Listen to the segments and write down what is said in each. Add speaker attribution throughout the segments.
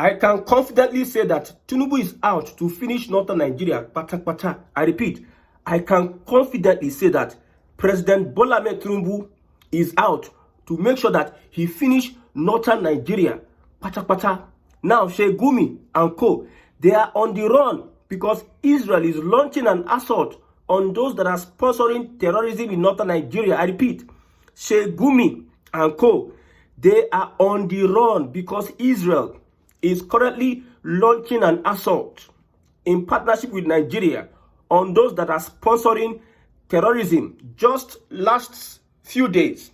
Speaker 1: I can confidently say that Tinubu is out to finish northern Nigeria. Pata pata. I repeat, I can confidently say that President Bola Ahmed Tinubu is out to make sure that he finish northern Nigeria. Pata pata. Now, Sheikh Gumi and co, they are on the run because Israel is launching an assault on those that are sponsoring terrorism in northern Nigeria. I repeat, Sheikh Gumi and co, they are on the run because Israel is currently launching an assault in partnership with Nigeria on those that are sponsoring terrorism. Just last few days,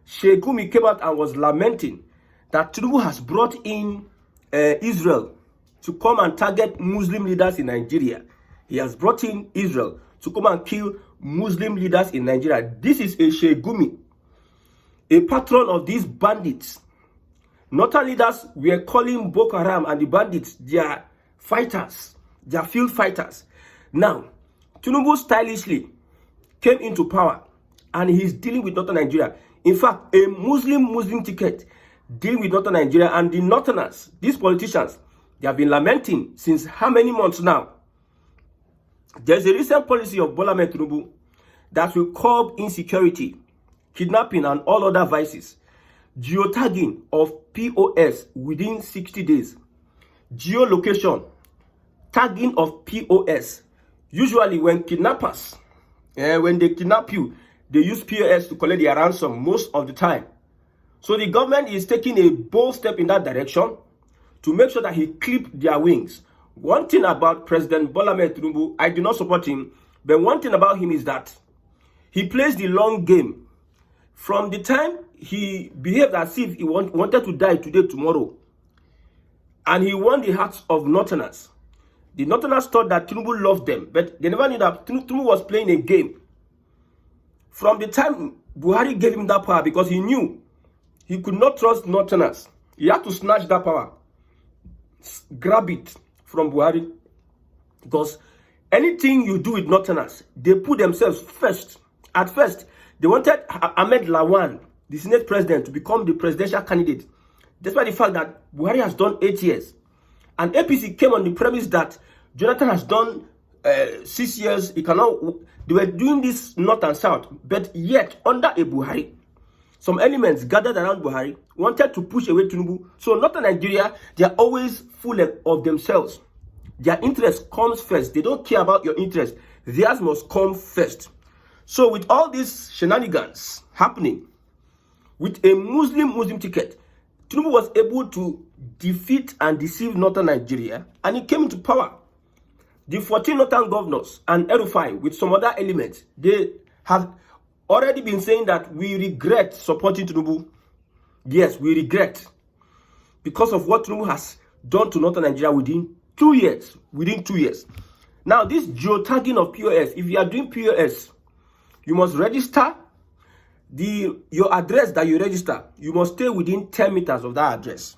Speaker 1: Sheikh Gumi came out and was lamenting that Tinubu has brought in Israel to come and target Muslim leaders in Nigeria. He has brought in Israel to come and kill Muslim leaders in Nigeria. This is a Sheikh Gumi, a patron of these bandits. Northern leaders were calling Boko Haram and the bandits their fighters, their field fighters. Now, Tinubu stylishly came into power and he's dealing with northern Nigeria. In fact, a Muslim ticket dealing with northern Nigeria, and the northerners, these politicians, they have been lamenting since how many months now? There's a recent policy of Bola Ahmed Tinubu that will curb insecurity, kidnapping, and all other vices. Geotagging of POS within 60 days. Geolocation, tagging of POS. Usually when kidnappers, when they kidnap you, they use POS to collect their ransom most of the time. So the government is taking a bold step in that direction to make sure that he clip their wings. One thing about President Bola Ahmed Tinubu, I do not support him, but one thing about him is that he plays the long game. From the time he behaved as if he wanted to die today, tomorrow, and he won the hearts of Northerners. The Northerners thought that Tinubu loved them, but they never knew that Tinubu was playing a game. From the time Buhari gave him that power, because he knew he could not trust Northerners, he had to snatch that power, grab it from Buhari. Because anything you do with Northerners, they put themselves first. At first, they wanted Ahmed Lawan, the Senate president, to become the presidential candidate, despite the fact that Buhari has done 8 years. And APC came on the premise that Jonathan has done 6 years. He cannot. They were doing this north and south, but yet under a Buhari, some elements gathered around Buhari wanted to push away Tinubu. So northern Nigeria, they are always full of themselves. Their interest comes first. They don't care about your interest. Theirs must come first. So with all these shenanigans happening, with a Muslim ticket, Tinubu was able to defeat and deceive northern Nigeria, and he came into power. The 14 northern governors and Erufai with some other elements, they have already been saying that we regret supporting Tinubu. Yes, we regret, because of what Tinubu has done to northern Nigeria within 2 years. Within 2 years. Now, this geotagging of POS, if you are doing POS, you must register your address that you register. You must stay within 10 meters of that address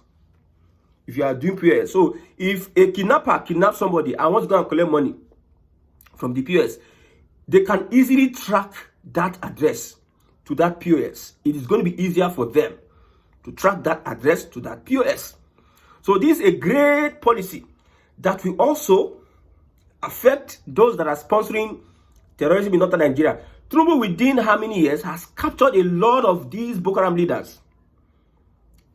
Speaker 1: if you are doing POS. So if a kidnapper kidnaps somebody and wants to go and collect money from the POS, they can easily track that address to that POS. It is going to be easier for them to track that address to that POS. So this is a great policy that will also affect those that are sponsoring terrorism in northern Nigeria. Tinubu, within how many years, has captured a lot of these Boko Haram leaders.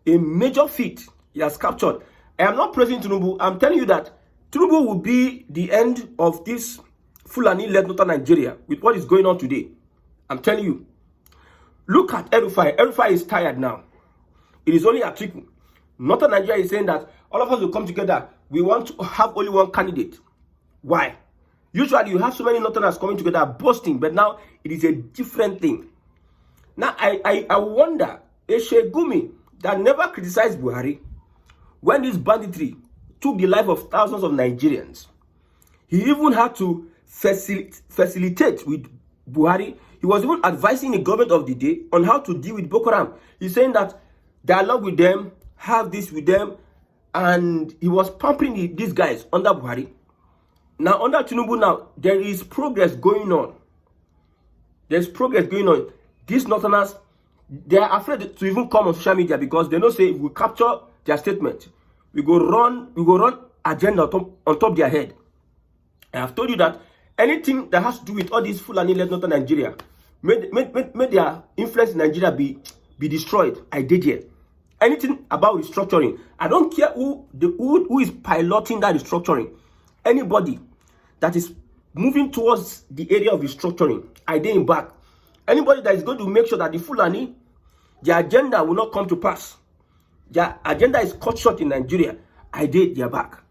Speaker 1: A major feat he has captured. I am not praising Tinubu. I'm telling you that Tinubu will be the end of this Fulani-led northern Nigeria with what is going on today. I'm telling you. Look at Erufai. Erufai is tired now. It is only a trickle. Northern Nigeria is saying that all of us will come together. We want to have only one candidate. Why? Usually you have so many Northerners coming together boasting, but now it is a different thing. Now I wonder, a Sheikh Gumi that never criticized Buhari, when this banditry took the life of thousands of Nigerians, he even had to facilitate with Buhari. He was even advising the government of the day on how to deal with Boko Haram. He's saying that dialogue with them, have this with them, and he was pampering these guys under Buhari. Now, under Tinubu now, there is progress going on. There's progress going on. These Northerners, they are afraid to even come on social media because they know say we capture their statement. we go run agenda on top their head. I have told you that anything that has to do with all these Fulani-led Northern Nigeria, made their influence in Nigeria be destroyed. I did here. Anything about restructuring, I don't care who is piloting that restructuring. Anybody that is moving towards the area of restructuring, I did him back. Anybody that is going to make sure that the Fulani, their agenda will not come to pass, their agenda is cut short in Nigeria, I did their back.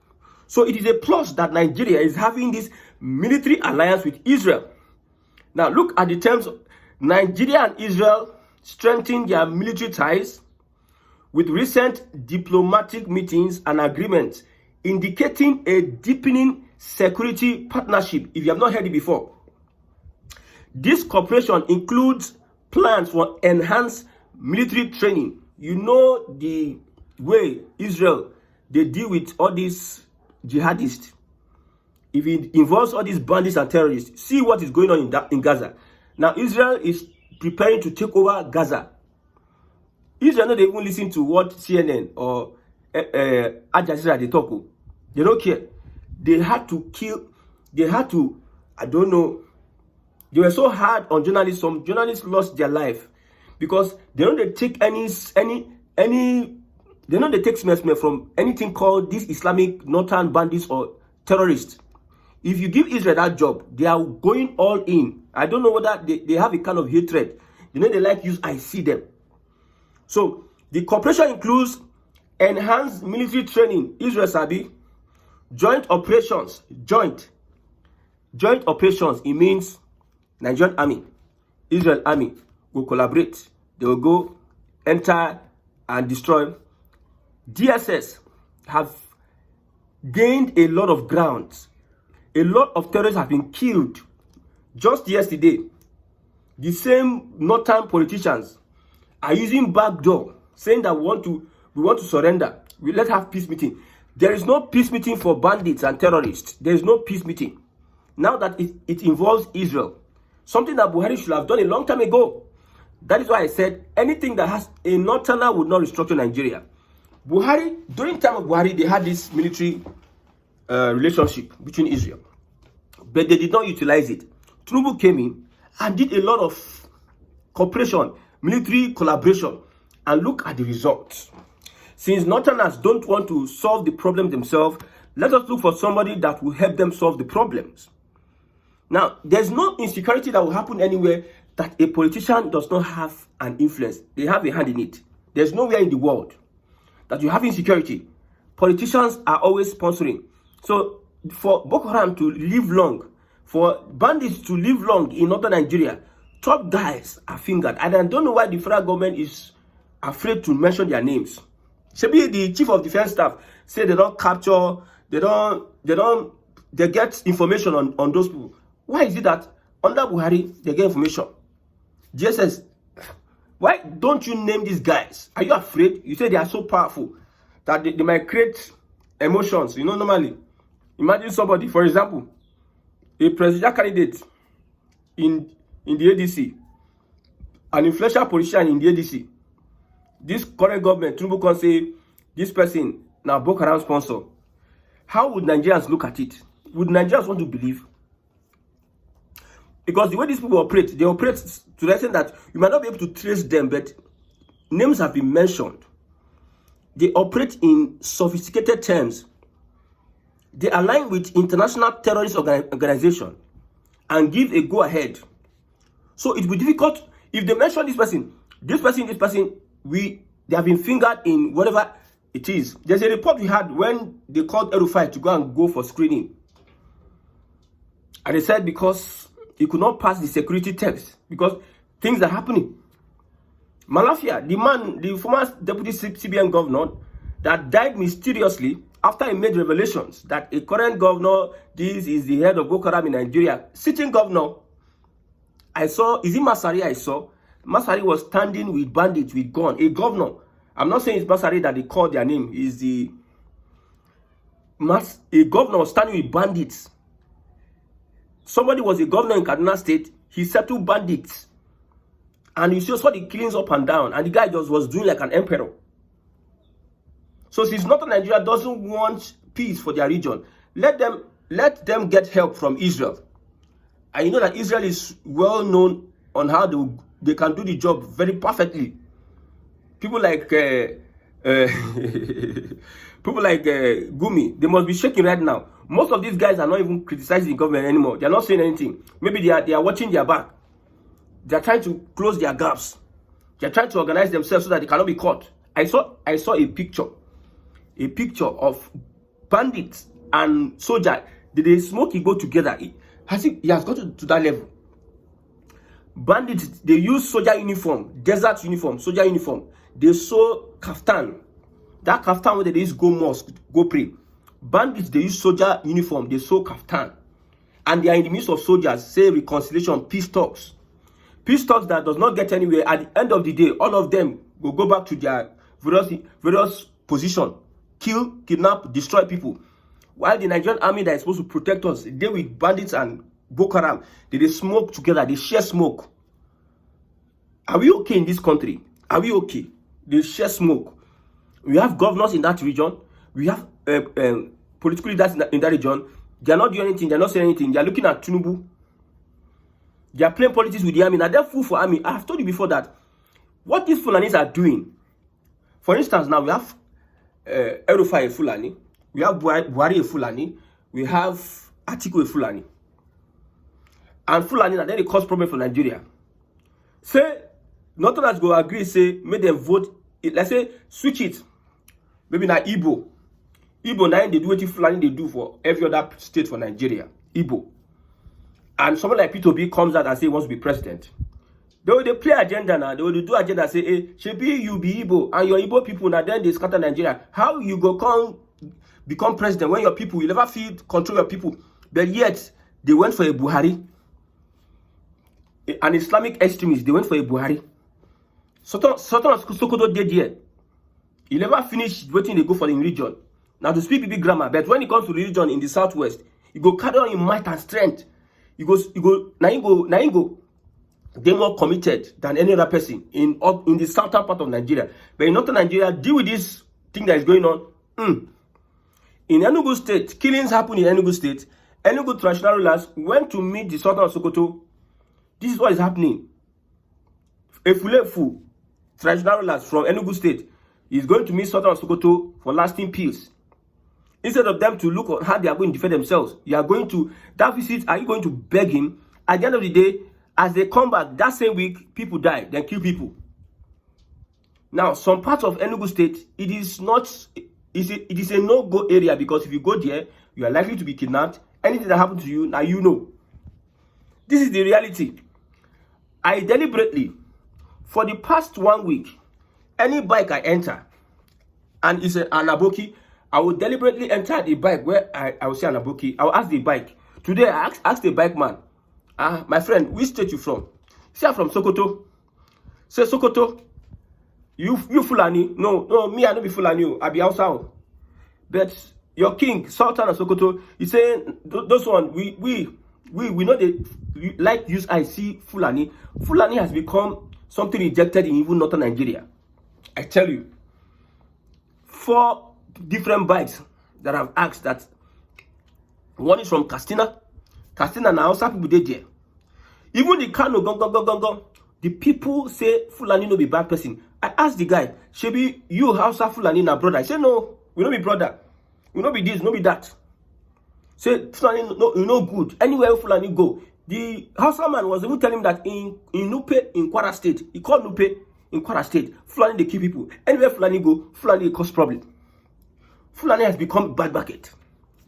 Speaker 1: So it is a plus that Nigeria is having this military alliance with Israel. Now look at the terms. Nigeria and Israel strengthen their military ties with recent diplomatic meetings and agreements, indicating a deepening security partnership, if you have not heard it before. This cooperation includes plans for enhanced military training. You know the way Israel, they deal with all these jihadists. If it involves all these bandits and terrorists, see what is going on in Gaza. Now Israel is preparing to take over Gaza. Israel not even listen to what CNN or Al Jazeera they talk. They don't care. They had to kill. They had to. I don't know. They were so hard on journalists. Some journalists lost their life because they don't take any. They don't take smell from anything called these Islamic northern bandits or terrorists. If you give Israel that job, they are going all in. I don't know whether they have a kind of hatred. You know, they like use I see them. So the cooperation includes enhanced military training, Israel Sabi, joint operations, joint operations. It means Nigerian army, Israel army will collaborate. They will go enter and destroy. DSS have gained a lot of ground. A lot of terrorists have been killed. Just yesterday, the same northern politicians are using backdoor, saying that we want to surrender. Let's have peace meeting. There is no peace meeting for bandits and terrorists. There is no peace meeting. Now that it involves Israel, something that Buhari should have done a long time ago. That is why I said anything that has a northerner would not restructure Nigeria. Buhari, during time of Buhari, they had this military relationship between Israel, but they did not utilize it. Tinubu came in and did a lot of cooperation, military collaboration, and look at the results. Since northerners don't want to solve the problem themselves, let us look for somebody that will help them solve the problems. Now, there's no insecurity that will happen anywhere that a politician does not have an influence. They have a hand in it. There's nowhere in the world that you have insecurity. Politicians are always sponsoring. So for Boko Haram to live long, for bandits to live long in northern Nigeria, top guys are fingered. And I don't know why the federal government is afraid to mention their names. Maybe the chief of defense staff said they don't capture, they get information on those people. Why is it that under Buhari, they get information? GSS, why don't you name these guys? Are you afraid? You say they are so powerful that they might create emotions. You know, normally, imagine somebody, for example, a presidential candidate in the ADC, an influential politician in the ADC. This current government, Tinubu can say, this person, now Boko Haram sponsor. How would Nigerians look at it? Would Nigerians want to believe? Because the way these people operate, they operate to the extent that you might not be able to trace them, but names have been mentioned. They operate in sophisticated terms. They align with international terrorist organization and give a go-ahead. So it will be difficult if they mention this person, they have been fingered in whatever it is. There's a report we had when they called Erufai to go for screening. And they said because he could not pass the security test because things are happening. Malafia, the former deputy CBN governor that died mysteriously after he made revelations that a current governor, this is the head of Boko Haram in Nigeria, sitting governor. I saw, is it Masari I saw? Masari was standing with bandits with gun, a governor. I'm not saying it's Masari that they called their name. Is a governor was standing with bandits. Somebody was a governor in Kaduna State. He settled bandits. And you just saw the killings up and down. And the guy just was doing like an emperor. So since Northern Nigeria doesn't want peace for their region, let them get help from Israel. And you know that Israel is well known on how they can do the job very perfectly. People like Gumi, they must be shaking right now. Most of these guys are not even criticizing the government anymore. They are not saying anything. Maybe they are watching their back. They are trying to close their gaps. They are trying to organize themselves so that they cannot be caught. I saw a picture of Bandit and soldier. Did they smoke go together? He has got to that level. Bandits, they use soldier uniform, desert uniform, soldier uniform. They sew kaftan. That kaftan where they use go mosque, go pray. Bandits, they use soldier uniform, they sew kaftan. And they are in the midst of soldiers, say reconciliation, peace talks. Peace talks that does not get anywhere. At the end of the day, all of them will go back to their various position. Kill, kidnap, destroy people. While the Nigerian army that is supposed to protect us, they with bandits and Boko Haram, they smoke together, they share smoke. Are we okay in this country? Are we okay? They share smoke. We have governors in that region. We have political leaders in that region. They are not doing anything. They are not saying anything. They are looking at Tinubu. They are playing politics with the army. Now they're full for army. I have told you before that what these Fulanis are doing. For instance, now we have Erufai Fulani. We have Buhari Fulani. We have Atiku Fulani. And Fulani, and then they cause problem for Nigeria. Say, Northerners go agree, say, make them vote. Let's say, switch it. Maybe now Igbo. Igbo now they do what Fulani they do for every other state for Nigeria. Igbo. And someone like P2B comes out and say he wants to be president. They play agenda now. They will do agenda say, hey, Shebi, you be Igbo, and your Igbo people now then they scatter Nigeria. How you go come become president when your people, you never feel control your people, but yet they went for a Buhari, an Islamic extremist. They went for a Buhari. Sultan Sokoto did here. He never finished waiting. They go for the region. Now to speak big grammar, but when it comes to religion in the southwest, you go carry on in might and strength. You go. They're more committed than any other person in the southern part of Nigeria. But in northern Nigeria, deal with this thing that is going on. In Enugu State, killings happen in Enugu State. Enugu traditional rulers went to meet the Sultan of Sokoto. This is what is happening. A Fulefu traditional rulers from Enugu State is going to meet Sultan of Sokoto for lasting peace. Instead of them to look at how they are going to defend themselves, you are going to, that visit, are you going to beg him? At the end of the day, as they come back, that same week, people die, then kill people. Now, some parts of Enugu State, it is a no-go area, because if you go there, you are likely to be kidnapped. Anything that happens to you, now you know. This is the reality. I deliberately, for the past 1 week, any bike I enter, and it's an Aboki, I will deliberately enter the bike where I will say Aboki. I will ask the bike. Today, I asked the bike man, my friend, which state you from? Say I'm from Sokoto. Say Sokoto, you Fulani? No, me I no be Fulani. I be Hausa. But your king, Sultan of Sokoto, he's saying those one we know they like use I see Fulani. Fulani has become something rejected in even northern Nigeria. I tell you, 4 different bikes that I've asked that one is from Castina now, some people did there. Even the Kano gong, the people say Fulani no be bad person. I asked the guy, Shebi, you Hausa Fulani na brother? I say no, we no be brother. We no be this, no be that. Say Fulani no, you know good. Anywhere Fulani go. The Hausa man was even telling him that in Nupe, in Kwara State, he called Nupe in Kwara State, Fulani they kill people. Anywhere Fulani go, Fulani cause problem. Fulani has become bad market.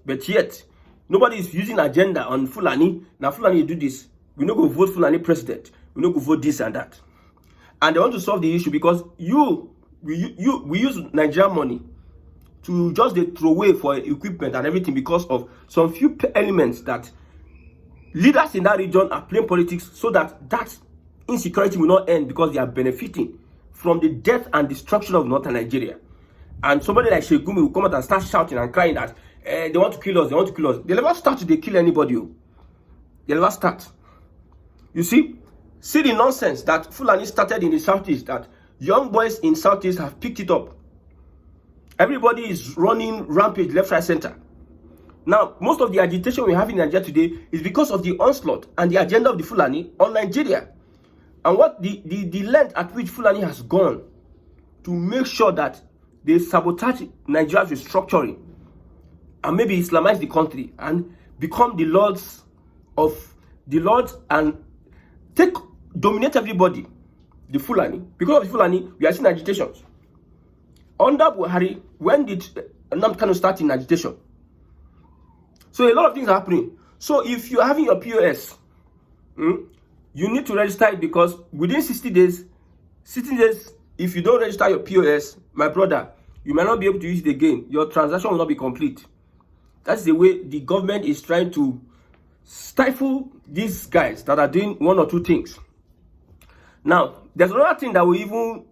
Speaker 1: But yet, nobody is using agenda on Fulani. Now Fulani do this. We no go vote Fulani president. We no go vote this and that. And they want to solve the issue because we use Nigerian money to just throw away for equipment and everything because of some few elements that leaders in that region are playing politics so that insecurity will not end because they are benefiting from the death and destruction of northern Nigeria. And somebody like Sheikh Gumi will come out and start shouting and crying that they want to kill us, they want to kill us. They never start to kill anybody. They never start. You see the nonsense that Fulani started in the southeast, that young boys in southeast have picked it up. Everybody is running rampage left, right, center. Now, most of the agitation we have in Nigeria today is because of the onslaught and the agenda of the Fulani on Nigeria. And what the length at which Fulani has gone to make sure that they sabotage Nigeria's restructuring and maybe Islamize the country and become the lords and dominate everybody. The Fulani. Because of the Fulani, we are seeing agitations. Under Buhari, when did Nnamdi start in agitation? So a lot of things are happening. So if you're having your POS, you need to register it, because within 60 days, if you don't register your POS, my brother, you might not be able to use it again. Your transaction will not be complete. That's the way the government is trying to stifle these guys that are doing one or two things. Now, there's another thing that will even...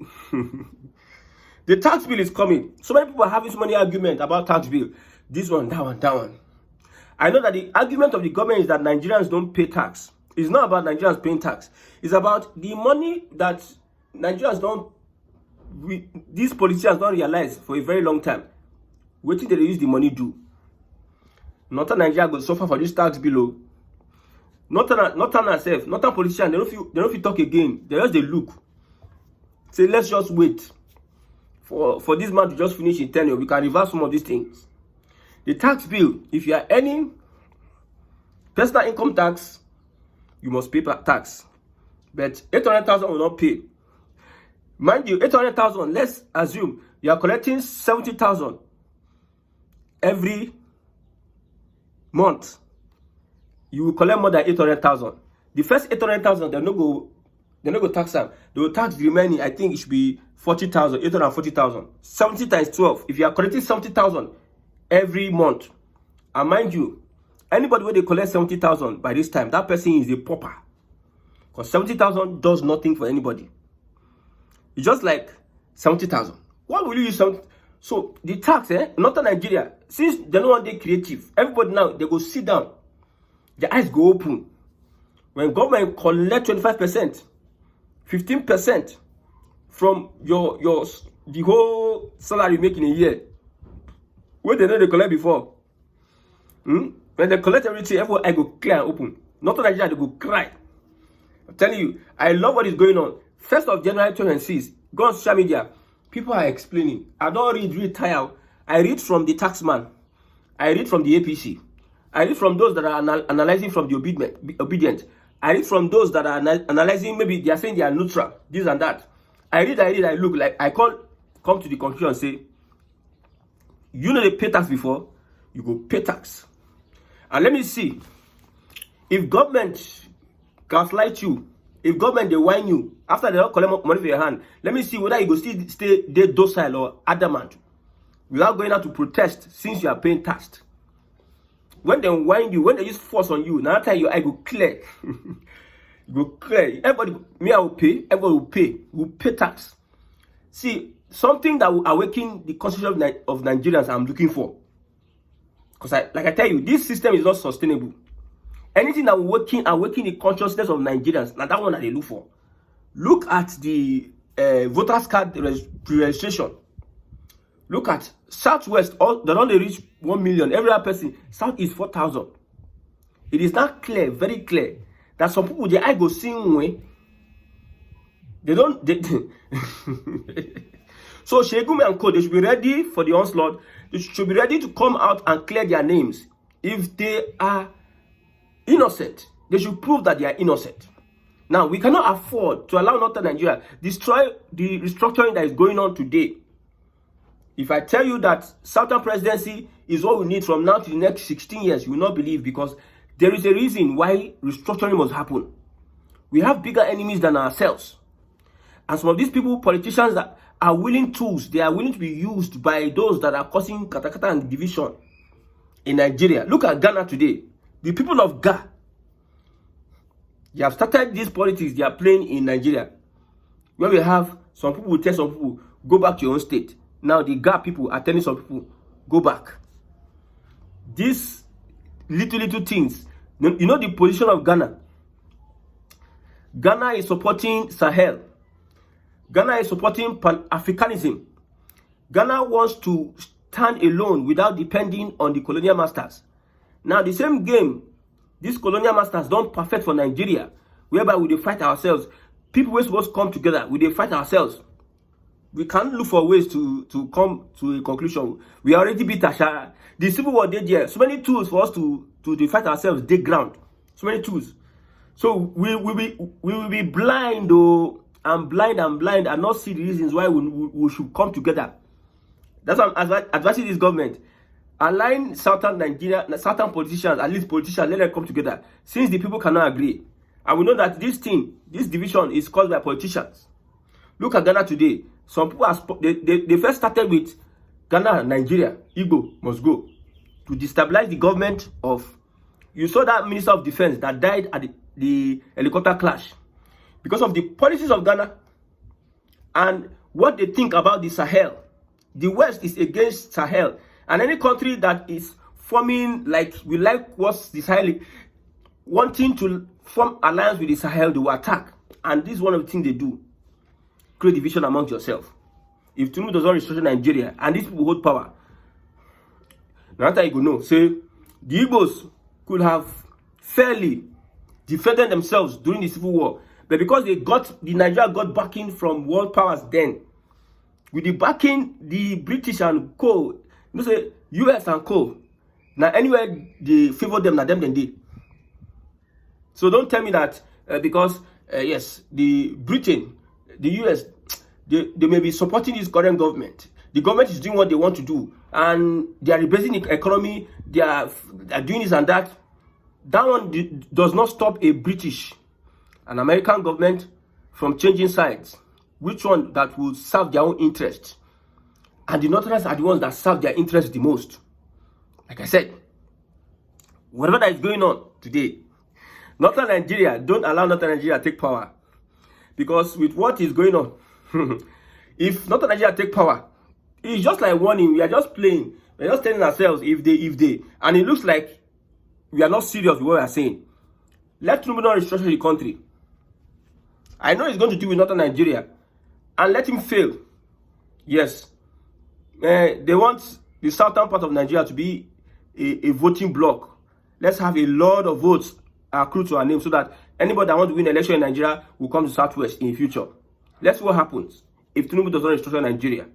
Speaker 1: The tax bill is coming. So many people are having so many arguments about tax bill. This one, that one, that one. I know that the argument of the government is that Nigerians don't pay tax. It's not about Nigerians paying tax. It's about the money that Nigerians don't... these politicians don't realize for a very long time. What did they use the money do? Northern Nigeria will suffer for this tax bill. Northern ourselves, Northern politicians, they don't feel talk again. They just they look. Say, let's just wait for this man to just finish in tenure. We can reverse some of these things. The tax bill, if you are earning personal income tax, you must pay tax. But 800,000 will not pay. Mind you, 800,000, let's assume you are collecting 70,000 every month. You will collect more than 800,000. The first 800,000, they're not go tax them. They will tax the remaining. I think it should be 40,000, 840,000. 70 times 12. If you are collecting 70,000 every month, and mind you, anybody where they collect 70,000 by this time, that person is a pauper. Because 70,000 does nothing for anybody. It's just like 70,000. What will you use? So the tax, not in Nigeria, since they don't want to be creative, everybody now, they go sit down. Their eyes go open. When government collect 25%, 15% from the whole salary you make in a year, what they know they collect before. When they collect everything, everyone I go clear and open. Not in Nigeria, they go cry. I'm telling you, I love what is going on. 1st of January 2026, go on social media. People are explaining. I don't read tired. I read from the taxman. I read from the APC. I read from those that are analyzing from the obedient. I read from those that are analyzing, maybe they are saying they are neutral, this and that. I read, I look, like I can't come to the conclusion and say, you know they pay tax before, you go pay tax. And let me see, if government gaslight you, if government they whine you, after they don't collect money for your hand, let me see whether you go still stay docile or adamant without going out to protest since you are paying tax. When they whine you, when they use force on you, now time I go clear. You go clear. Everybody, me I will pay, everybody will pay. We'll pay tax. See, something that will awaken the consciousness of Nigerians I'm looking for. Because like I tell you, this system is not sustainable. Anything that will awaken the consciousness of Nigerians, now that one that they look for. Look at the voters card registration. Look at Southwest, they don't reach 1 million. Every other person, South is 4,000. It is not clear, very clear, that some people, their eye go same way. They don't. So Sheikh Gumi and Co, they should be ready for the onslaught. They should be ready to come out and clear their names. If they are innocent, they should prove that they are innocent. Now, we cannot afford to allow Northern Nigeria destroy the restructuring that is going on today. If I tell you that Southern presidency is what we need from now to the next 16 years, you will not believe, because there is a reason why restructuring must happen. We have bigger enemies than ourselves. And some of these people, politicians that are willing tools, they are willing to be used by those that are causing katakata and division in Nigeria. Look at Ghana today. The people of Ghana, they have started these politics they are playing in Nigeria. Where we have some people will tell some people, go back to your own state. Now the Ghana people are telling some people, go back. These little things. You know the position of Ghana. Ghana is supporting Sahel. Ghana is supporting Pan-Africanism. Ghana wants to stand alone without depending on the colonial masters. Now, the same game these colonial masters don't perfect for Nigeria, whereby we dey fight ourselves. People were supposed to come together, we dey fight ourselves. We can't look for ways to come to a conclusion. We already beat Asha. The civil war did there. So many tools for us to fight ourselves, dig ground. So many tools. So we will be blind, though, and blind and not see the reasons why we should come together. That's why I'm advising this government. Align southern Nigeria, southern politicians, at least politicians, let them come together. Since the people cannot agree. And we know that this division is caused by politicians. Look at Ghana today. Some people they first started with Ghana, Nigeria, Igbo must go to destabilize the government of. You saw that Minister of Defense that died at the helicopter clash because of the policies of Ghana and what they think about the Sahel. The West is against Sahel, and any country that is forming what's the Sahel, wanting to form alliance with the Sahel, they will attack. And this is one of the things they do. Create division amongst yourself. If Tinubu does not restructure Nigeria and these people hold power, now that you go know, say the Igbos could have fairly defended themselves during the civil war, but because Nigeria got backing from world powers then, with the backing, the British and co, say US and co, now anywhere they favor them, now them then did. So don't tell me that because yes, the Britain, the US, they may be supporting this current government. The government is doing what they want to do, and they are rebasing the economy. They are doing this and that. That one does not stop a British, an American government from changing sides. Which one that will serve their own interest? And the Northerners are the ones that serve their interest the most. Like I said, whatever that is going on today, Northern Nigeria, don't allow Northern Nigeria to take power. Because with what is going on, if Northern Nigeria take power, it's just like warning. We are just playing. We're just telling ourselves if they. And it looks like we are not serious with what we are saying. Let Tinubu not restructure the country. I know he's going to deal with Northern Nigeria. And let him fail. Yes. They want the southern part of Nigeria to be a voting bloc. Let's have a lot of votes accrued to our name so that anybody that wants to win an election in Nigeria will come to Southwest in the future. Let's see what happens if Tinubu does not restructure Nigeria.